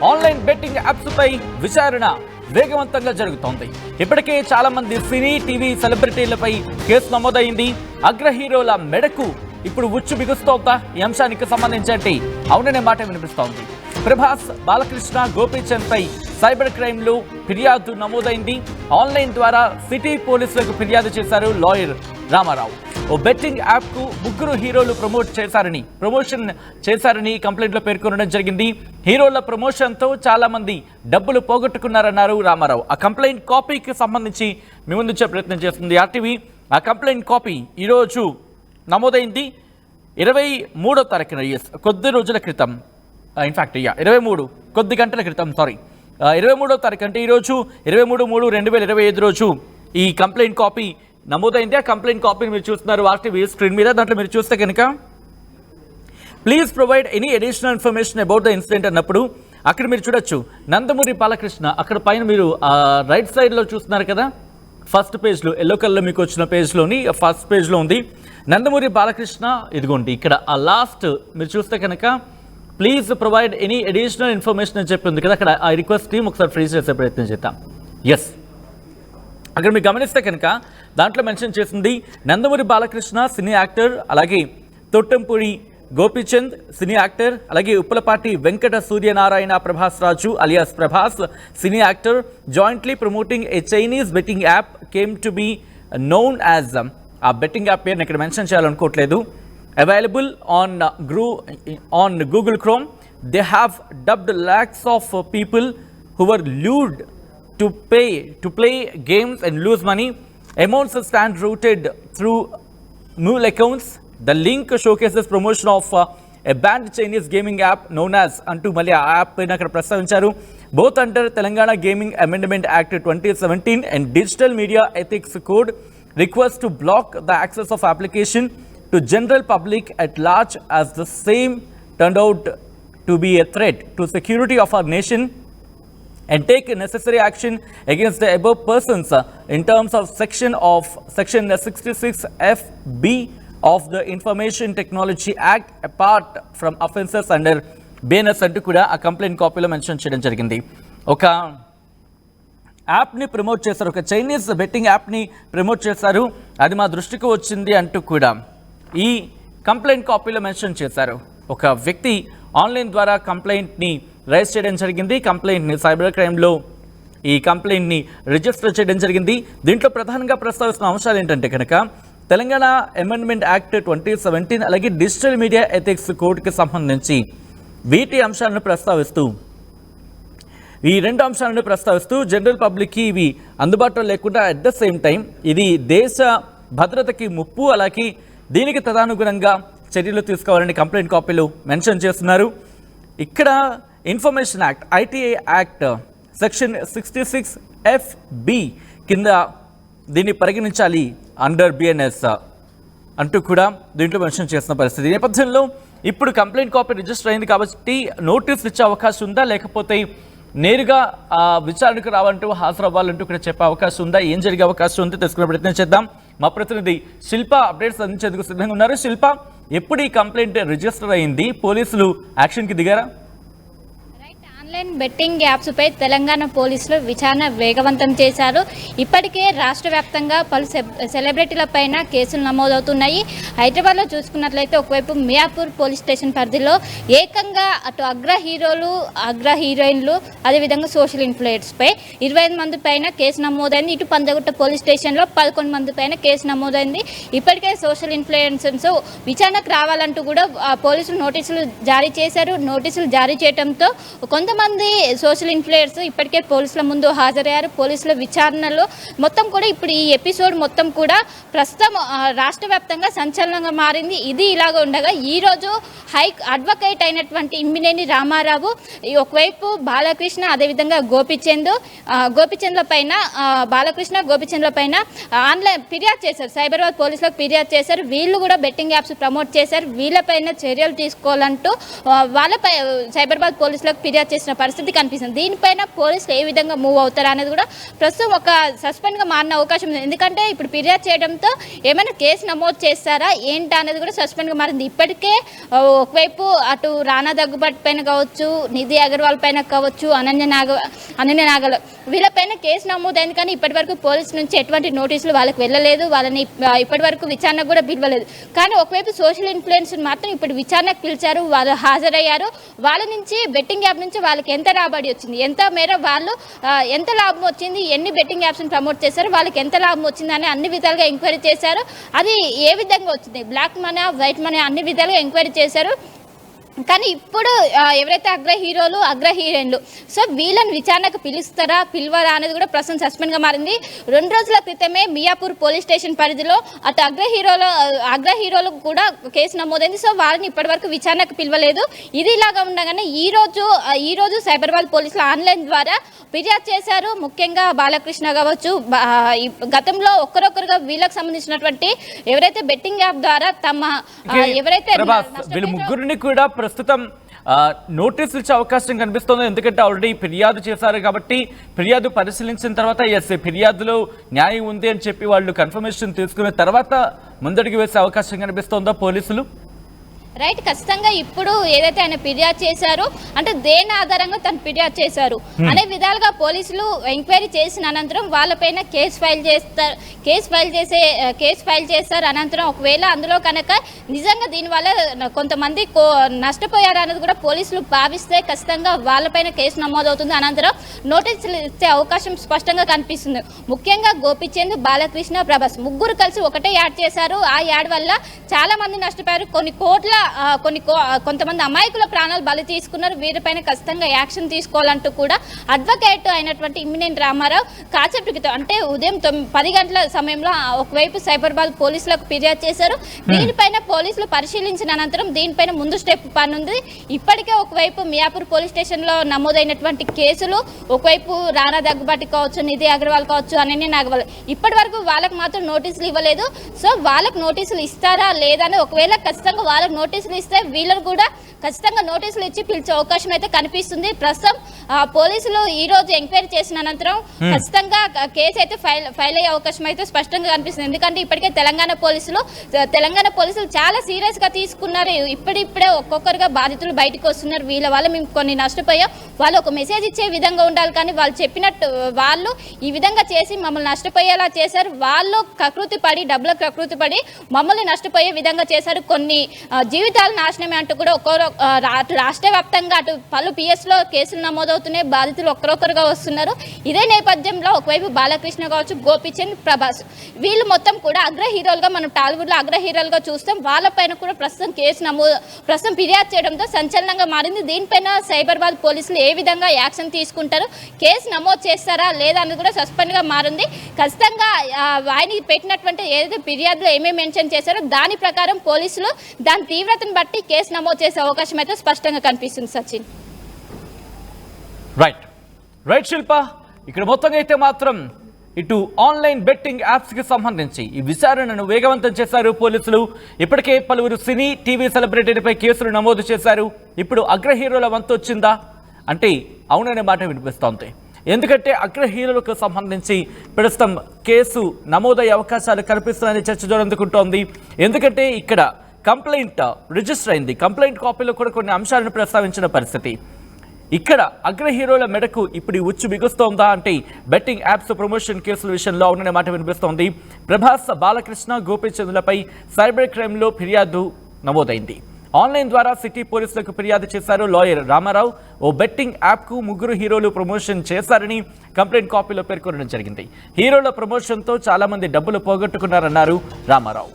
Online betting apps పై విచారణ వేగవంతంగా జరుగుతోంది. ఇప్పటికే చాలా మంది సినీ టీవీ సెలబ్రిటీలపై కేసు నమోదైంది. అగ్ర హీరోల మెడకు ఇప్పుడు ఉచ్చు బిగుస్తోందా? ఈ అంశానికి సంబంధించి అవుననే మాట వినిపిస్తోంది. ప్రభాస్, బాలకృష్ణ, గోపీచంద్ పై సైబర్ క్రైమ్ లో ఫిర్యాదు నమోదైంది. ఆన్లైన్ ద్వారా సిటీ పోలీసులకు ఫిర్యాదు చేశారు లాయర్ రామారావు. ఓ బెట్టింగ్ యాప్ కు ముగ్గురు హీరోలు ప్రమోషన్ చేశారని కంప్లైంట్ లో పేర్కొనడం జరిగింది. హీరోల ప్రమోషన్ తో చాలా మంది డబ్బులు పోగొట్టుకున్నారన్నారు రామారావు. ఆ కంప్లైంట్ కాపీకి సంబంధించి మీ ముందుంచే ప్రయత్నం చేస్తుంది ఆర్టీవీ. ఆ కంప్లైంట్ కాపీ ఈరోజు నమోదైంది 23వ తారీఖున, కొద్ది రోజుల క్రితం, ఇన్ఫాక్ట్ 23 కొద్ది గంటల క్రితం 23వ తారీఖు అంటే ఈరోజు 23/3/2025 రోజు ఈ కంప్లైంట్ కాపీ నమోదైంది. ఆ కంప్లైంట్ కాపీని మీరు చూస్తున్నారు ఆర్టీవీ స్క్రీన్ మీద. దాంట్లో మీరు చూస్తే కనుక please provide any additional information about the incident అన్నప్పుడు అక్కడ మీరు చూడొచ్చు నందమూరి బాలకృష్ణ. అక్కడ పైన మీరు రైట్ సైడ్లో చూస్తున్నారు కదా, ఫస్ట్ పేజ్లో ఎల్లో కలర్లో మీకు వచ్చిన పేజ్లోని ఫస్ట్ పేజ్లో ఉంది నందమూరి బాలకృష్ణ. ఇదిగోండి ఇక్కడ ఆ లాస్ట్ మీరు చూస్తే కనుక please provide any additional information అని చెప్పి ఉంది కదా, అక్కడ ఆ రిక్వెస్ట్ టీమ్ ఒకసారి ఫ్రీజ్ చేసే ప్రయత్నం చేద్దాం. ఎస్, అక్కడ మీరు గమనిస్తే కనుక దాంట్లో మెన్షన్ చేసింది నందమూరి బాలకృష్ణ సినీ యాక్టర్, అలాగే తొట్టంపూడి గోపీచంద్ సినీ యాక్టర్, అలాగే Uppalapati Venkata Suryanarayana Prabhas Raju alias Prabhas cine actor jointly promoting a Chinese betting app came to be known as, ఆ బెట్టింగ్ యాప్ పేరుని ఇక్కడ మెన్షన్ చేయాలనుకోవట్లేదు, available on Google Chrome. They have dubbed lakhs of people who were lured to play games and lose money. Amounts stand routed through mule accounts. The link showcases promotion of a banned Chinese gaming app known as antu mali app in akkada prastavincharu. Both under Telangana Gaming Amendment Act 2017 and Digital Media Ethics Code request to block the access of application to general public at large, as the same turned out to be a threat to security of our nation, and take necessary action against the above persons in terms of section 66FB of the Information Technology Act, apart from offences under BNS అంటూ కూడా ఆ complaint కాపీలో mention చేయడం జరిగింది. ఒక యాప్ని promote చేశారు, ఒక Chinese betting యాప్ని ప్రమోట్ చేశారు, అది మా దృష్టికి వచ్చింది అంటూ కూడా ఈ కంప్లైంట్ కాపీలో మెన్షన్ చేశారు. ఒక వ్యక్తి ఆన్లైన్ ద్వారా కంప్లైంట్ని రైజ్ చేయడం జరిగింది. కంప్లైంట్ని సైబర్ క్రైమ్లో ఈ కంప్లైంట్ని రిజిస్టర్ చేయడం జరిగింది. దీంట్లో ప్రధానంగా ప్రస్తావిస్తున్న అంశాలు ఏంటంటే కనుక తెలంగాణ అమెండ్మెంట్ యాక్ట్ 2017 అలాగే డిజిటల్ మీడియా ఎథిక్స్ కోడ్కి సంబంధించి వీటి అంశాలను ప్రస్తావిస్తూ, ఈ రెండు అంశాలను ప్రస్తావిస్తూ జనరల్ పబ్లిక్కి ఇవి అందుబాటులో లేకుండా అట్ ద సేమ్ టైం ఇది దేశ భద్రతకి ముప్పు, అలాగే దీనికి తదనుగుణంగా చర్యలు తీసుకోవాలని కంప్లైంట్ కాపీలు మెన్షన్ చేస్తున్నారు. ఇక్కడ information act ITI act section 66FB కింద దీన్ని పరిగణించాలి అండర్ బిఎన్ఎస్ అంటూ కూడా దీంట్లో మెన్షన్ చేస్తున్న పరిస్థితి. ఈ నేపథ్యంలో ఇప్పుడు కంప్లైంట్ కాపీ రిజిస్టర్ అయింది కాబట్టి నోటీస్ ఇచ్చే అవకాశం ఉందా, లేకపోతే నేరుగా విచారణకు రావాలంటూ హాజరవ్వాలంటూ ఇక్కడ చెప్పే అవకాశం ఉందా, ఏం జరిగే అవకాశం ఉందో తెలుసుకునే ప్రయత్నం చేద్దాం. మా ప్రతినిధి శిల్ప అప్డేట్స్ అందించేందుకు సిద్ధంగా ఉన్నారు. శిల్ప, ఎప్పుడు ఈ కంప్లైంట్ రిజిస్టర్ అయింది, పోలీసులు యాక్షన్కి దిగారా? ఆన్లైన్ బెట్టింగ్ యాప్స్పై తెలంగాణ పోలీసులు విచారణ వేగవంతం చేశారు. ఇప్పటికే రాష్ట్ర వ్యాప్తంగా పలు సెలబ్రిటీలపైన కేసులు నమోదవుతున్నాయి. హైదరాబాద్లో చూసుకున్నట్లయితే ఒకవైపు మియాపూర్ పోలీస్ స్టేషన్ పరిధిలో ఏకంగా అటు అగ్ర హీరోలు, అగ్ర హీరోయిన్లు, అదేవిధంగా సోషల్ ఇన్ఫ్లుయెన్స్పై 25 మంది పైన కేసు నమోదైంది. ఇటు పంజగుట్ట పోలీస్ స్టేషన్లో 11 మంది పైన కేసు నమోదైంది. ఇప్పటికే సోషల్ ఇన్ఫ్లుయెన్సర్స్ విచారణకు రావాలంటూ కూడా పోలీసులు నోటీసులు జారీ చేశారు. నోటీసులు జారీ చేయడంతో కొంతమంది సోషల్ ఇన్ఫ్లుయెన్సర్స్ ఇప్పటికే పోలీసుల ముందు హాజరయ్యారు. పోలీసుల విచారణలో మొత్తం కూడా ఇప్పుడు ఈ ఎపిసోడ్ మొత్తం కూడా ప్రస్తుతం రాష్ట్ర వ్యాప్తంగా సంచలనంగా మారింది. ఇది ఇలాగ ఉండగా ఈరోజు అడ్వకేట్ అయినటువంటి ఇమ్మినేని రామారావు ఒకవైపు బాలకృష్ణ, అదేవిధంగా గోపిచంద్ల పైన గోపిచంద్ల పైన ఆన్లైన్ ఫిర్యాదు చేశారు. సైబరాబాద్ పోలీసులకు ఫిర్యాదు చేశారు. వీళ్ళు కూడా బెట్టింగ్ యాప్స్ ప్రమోట్ చేశారు. వీళ్ళపైన చర్యలు తీసుకోవాలంటూ వాళ్ళపై సైబరాబాద్ పోలీసులకు ఫిర్యాదు చేసిన చేసిన పరిస్థితి కనిపిస్తుంది. దీనిపైన పోలీసులు ఏ విధంగా మూవ్ అవుతారు అనేది కూడా ప్రస్తుతం ఒక సస్పెండ్గా మారిన అవకాశం ఉంది. ఎందుకంటే ఇప్పుడు ఫిర్యాదు చేయడంతో ఏమైనా కేసు నమోదు చేస్తారా ఏంటా అనేది కూడా సస్పెండ్గా మారింది. ఇప్పటికే ఒకవైపు అటు రానా దగ్గుబాటి పైన కావచ్చు, నిధి అగర్వాల్ పైన కావచ్చు, అనన్య నాగల్ వీళ్ళపైన కేసు నమోదైంది. కానీ ఇప్పటి వరకు పోలీసు నుంచి ఎటువంటి నోటీసులు వాళ్ళకి వెళ్ళలేదు. వాళ్ళని ఇప్పటి వరకు విచారణకు కూడా పిలవలేదు. కానీ ఒకవైపు సోషల్ ఇన్ఫ్లుయెన్స్ మాత్రం ఇప్పుడు విచారణకు పిలిచారు, వాళ్ళు హాజరయ్యారు. వాళ్ళ నుంచి బెట్టింగ్ యాప్ నుంచి వాళ్ళకి ఎంత రాబడి వచ్చింది, ఎంత మేర వాళ్ళు ఎంత లాభం వచ్చింది, ఎన్ని బెట్టింగ్ యాప్స్ని ప్రమోట్ చేశారు, వాళ్ళకి ఎంత లాభం వచ్చింది అని అన్ని విధాలుగా ఎంక్వైరీ చేశారు. అది ఏ విధంగా వచ్చింది, బ్లాక్ మనీ వైట్ మనీ అన్ని విధాలుగా ఎంక్వైరీ చేశారు. కానీ ఇప్పుడు ఎవరైతే అగ్ర హీరోలు అగ్ర హీరోయిన్లు సో వీళ్ళని విచారణకు పిలుస్తారా పిలవరా అనేది కూడా ప్రస్తుతం సస్పెండ్గా మారింది. 2 రోజుల క్రితమే మియాపూర్ పోలీస్ స్టేషన్ పరిధిలో అటు అగ్ర హీరోలకు కూడా కేసు నమోదైంది. సో వాళ్ళని ఇప్పటివరకు విచారణకు పిలవలేదు. ఇది ఇలాగా ఉండగానే ఈ రోజు సైబరాబాద్ పోలీసులు ఆన్లైన్ ద్వారా ఫిర్యాదు చేశారు. ముఖ్యంగా బాలకృష్ణ కావచ్చు, గతంలో ఒక్కరొక్కరుగా వీళ్ళకి సంబంధించినటువంటి ఎవరైతే బెట్టింగ్ యాప్ ద్వారా తమ ఎవరైతే ముగ్గురిని కూడా ప్రస్తుతం నోటీసులు ఇచ్చే అవకాశం కనిపిస్తుంది. ఎందుకంటే ఆల్రెడీ ఫిర్యాదు చేశారు కాబట్టి ఫిర్యాదు పరిశీలించిన తర్వాత ఫిర్యాదులో న్యాయం ఉంది అని చెప్పి వాళ్ళు కన్ఫర్మేషన్ తీసుకున్న తర్వాత ముందడుగు వేసే అవకాశం కనిపిస్తోందా పోలీసులు? రైట్, ఖచ్చితంగా ఇప్పుడు ఏదైతే ఆయన ఫిర్యాదు చేశారో అంటే దేని ఆధారంగా తను ఫిర్యాదు చేశారు అనే విధాలుగా పోలీసులు ఎంక్వైరీ చేసిన అనంతరం వాళ్ళపైన కేసు ఫైల్ చేస్తారు. అనంతరం ఒకవేళ అందులో కనుక నిజంగా దీనివల్ల కొంతమంది నష్టపోయారు అనేది కూడా పోలీసులు భావిస్తే ఖచ్చితంగా వాళ్ళపైన కేసు నమోదవుతుంది. అనంతరం నోటీసులు ఇచ్చే అవకాశం స్పష్టంగా కనిపిస్తుంది. ముఖ్యంగా గోపిచంద్, బాలకృష్ణ, ప్రభాస్ ముగ్గురు కలిసి ఒకటే యాడ్ చేశారు. ఆ యాడ్ వల్ల చాలా మంది నష్టపోయారు. కొంతమంది అమాయకుల ప్రాణాలు బలి తీసుకున్నారు. వీరిపైన ఖచ్చితంగా యాక్షన్ తీసుకోవాలంటూ కూడా అడ్వకేట్ అయినటువంటి ఇమ్మినెంట్ రామారావు కాసేపటితో అంటే ఉదయం 10 గంటల సమయంలో ఒకవైపు సైబరాబాద్ పోలీసులకు ఫిర్యాదు చేశారు. దీనిపైన పోలీసులు పరిశీలించిన అనంతరం దీనిపైన ముందు స్టెప్ పనుంది. ఇప్పటికే ఒకవైపు మియాపూర్ పోలీస్ స్టేషన్లో నమోదైనటువంటి కేసులు ఒకవైపు రానా దగ్గుబాటి కావచ్చు, నిధి అగర్వాల్ కావచ్చు, అనన్య నాగల్ ఇప్పటి వరకు వాళ్ళకు మాత్రం నోటీసులు ఇవ్వలేదు. సో వాళ్ళకు నోటీసులు ఇస్తారా లేదా అని ఒకవేళ ఖచ్చితంగా వాళ్ళకు నోటీసులు ఇస్తే వీళ్ళను కూడా ఖచ్చితంగా నోటీసులు ఇచ్చి పిలిచే అవకాశం అయితే కనిపిస్తుంది. ప్రస్తుతం పోలీసులు ఈ రోజు ఎంక్వైరీ చేసిన అనంతరం ఖచ్చితంగా కేసు అయితే ఫైల్ అయ్యే అవకాశం అయితే స్పష్టంగా కనిపిస్తుంది. ఎందుకంటే ఇప్పటికే తెలంగాణ పోలీసులు చాలా సీరియస్ గా తీసుకున్నారు. ఇప్పుడిప్పుడే ఒక్కొక్కరుగా బాధితులు బయటకు వస్తున్నారు. వీళ్ళ వల్ల మేము కొన్ని నష్టపోయాం, వాళ్ళు ఒక మెసేజ్ ఇచ్చే విధంగా ఉండాలి. కానీ వాళ్ళు చెప్పినట్టు వాళ్ళు ఈ విధంగా చేసి మమ్మల్ని నష్టపోయేలా చేశారు. వాళ్ళు డబ్బులకు కకృతి పడి మమ్మల్ని నష్టపోయే విధంగా చేశారు. కొన్ని జీవితాలు నాశనమే అంటూ కూడా అటు రాష్ట్ర వ్యాప్తంగా అటు పలు పిఎస్లో కేసులు నమోదవుతున్నాయి. బాధితులు ఒక్కరొక్కరుగా వస్తున్నారు. ఇదే నేపథ్యంలో ఒకవైపు బాలకృష్ణ కావచ్చు, గోపిచంద్, ప్రభాస్ వీళ్ళు మొత్తం కూడా అగ్ర హీరోలుగా మనం టాలీవుడ్లో అగ్ర హీరోలుగా చూస్తాం. వాళ్ళపైన కూడా ప్రస్తుతం ఫిర్యాదు చేయడంతో సంచలనంగా మారింది. దీనిపైన సైబరాబాద్ పోలీసులు ఏ విధంగా యాక్షన్ తీసుకుంటారు, కేసు నమోదు చేస్తారా లేదా అనేది కూడా సస్పెండ్గా మారింది. ఖచ్చితంగా ఆయన పెట్టినటువంటి ఏదైతే ఫిర్యాదులో ఏమేమి మెన్షన్ చేశారో దాని ప్రకారం పోలీసులు దాని తీవ్రతను బట్టి కేసు నమోదు చేసే అవకాశం అయితే స్పష్టంగా కనిపిస్తుంది. సచిన్ రైట్ శిల్ప, ఇక్కడ మొత్తంగా అయితే మాత్రం ఇటు ఆన్లైన్ బెట్టింగ్ యాప్స్ కి సంబంధించి ఈ విచారణను వేగవంతం చేశారు పోలీసులు. ఇప్పటికే పలువురు సినీ టీవీ సెలబ్రిటీలపై కేసులు నమోదు చేశారు. ఇప్పుడు అగ్ర హీరోల వంతు వచ్చిందా అంటే అవుననే మాట వినిపిస్తోంది. ఎందుకంటే అగ్ర హీరోలకు సంబంధించి ప్రస్తుతం కేసు నమోదయ్యే అవకాశాలు కనిపిస్తున్నాయని చర్చ జోరందుకుంటోంది. ఎందుకంటే ఇక్కడ కంప్లైంట్ రిజిస్టర్ అయింది. కంప్లైంట్ కాపీలో కూడా కొన్ని అంశాలను ప్రస్తావించిన పరిస్థితి. ఇక్కడ అగ్ర హీరోల మెడకు ఇప్పుడు ఉచ్చు బిగుస్తోందా అంటే బెట్టింగ్ యాప్స్ ప్రమోషన్ కేసుల విషయంలో అవుననే మాట వినిపిస్తోంది. ప్రభాస్, బాలకృష్ణ, గోపీచంద్లపై సైబర్ క్రైమ్లో ఫిర్యాదు నమోదైంది. ఆన్లైన్ ద్వారా సిటీ పోలీసులకు ఫిర్యాదు చేశారు లాయర్ రామారావు. ఓ బెట్టింగ్ యాప్కు 3 హీరోలు ప్రమోషన్ చేశారని కంప్లైంట్ కాపీలో పేర్కొనడం జరిగింది. హీరోల ప్రమోషన్తో చాలా మంది డబ్బులు పోగొట్టుకున్నారన్నారు రామారావు.